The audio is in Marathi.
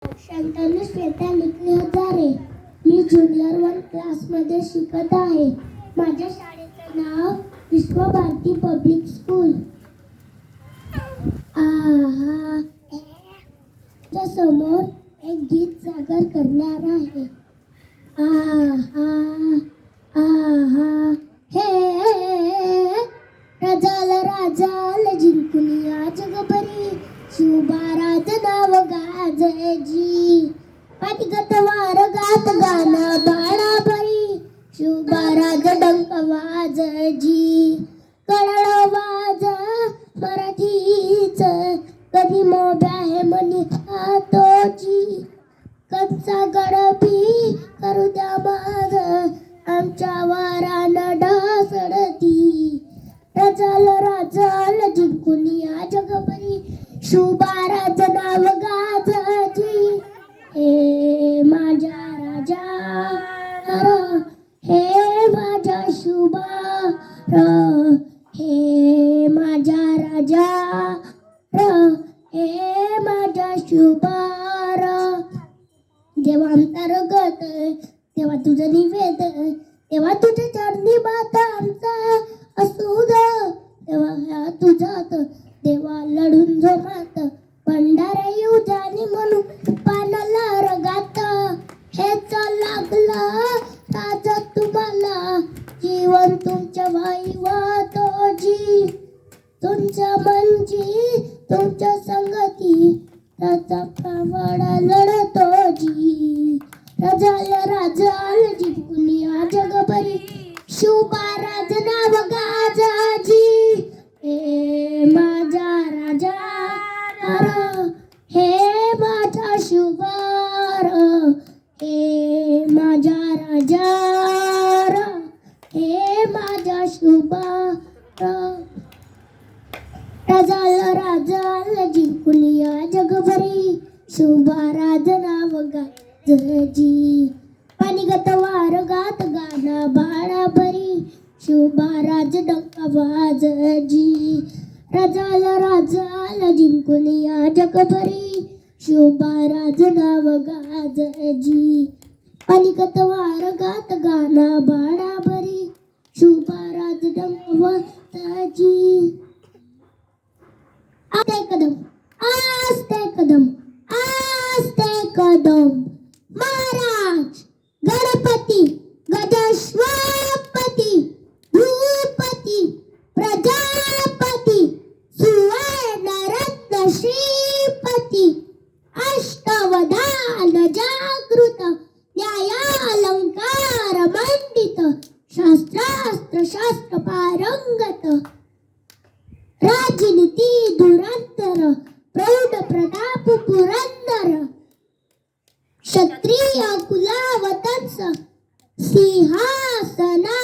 शंतनू श्वेता निकले हजारे. मी ज्युनियर 1 क्लासमध्ये शिकत आहे. माझ्या शाळेचं नाव विश्वभारती पब्लिक स्कूल. आहा च्या समोर एक गीत सादर करणार आहे. आहा आहा हे राजाला जिंकुनिया जगभरी, शिवबाराज नाव गाजजी. पाठीगत वार गात गाणं बाळाभरी, शिवबाराज डंक वाजजी. कळलं वाज मराठीच, कधी मोब्या हे मनी हातोची. कच्चा गडबी करू द्या माझ, आमच्या वारानं ढासळती. राजाल जिंकुनिया जगभरी, शिवबाराज नाव गाजजी. हे माझ्या राजा हे माझ्या शिवबार, हे माझ्या राजा हे माझ्या शिवबार. जेव्हा अंतर्गत तेव्हा तुझं निवेद, तेव्हा तुझ्या चरणी बात आमचा असू द. तेव्हा ह्या तुझ्यात देवा लढून जोमात, भंडारा येऊ जाणी म्हणून पानाला रगात. हेच लागलं राजा तुम्हाला, जीवन तुमच्या वाई वातोजी. तुमच्या मंजी तुमच्या संगती, राजा प्रवाडा लढतोजी. राजाल जिंकुनिया जगभरी, शिवबाराज नाव गाजजी. हे माझा राजा हे माझा शिवबार, हे माझा राजा हे माझा शिवबार. राजाल जिंकुनिया जगभरी, शिवबाराज नाव गाजजी. पाणीगत वार गात गाणं बाळाभरी, शिवबाराज डंका वाजजी. राजाल जिंकुनिया जगभरी, शिवबाराज नाव गाजजी. पाणीगत वार गात गाणं बाळाभरी, शिवबाराज डंका वाजजी. आस्ते कदम आस्ते कदम आस्ते कदम, महाराज गणपती गजश्वपती भूपती प्रजापती, सुवर्णरत्न श्रीपती. अष्टवधान जागृत, न्यायालंकार मंडित, शास्त्रास्त्र शास्त्र पारंगत. राजनीती धुरंधर, प्रौढ प्रताप पुरंदर. क्षत्रिय कुलावतंस, सिंहासना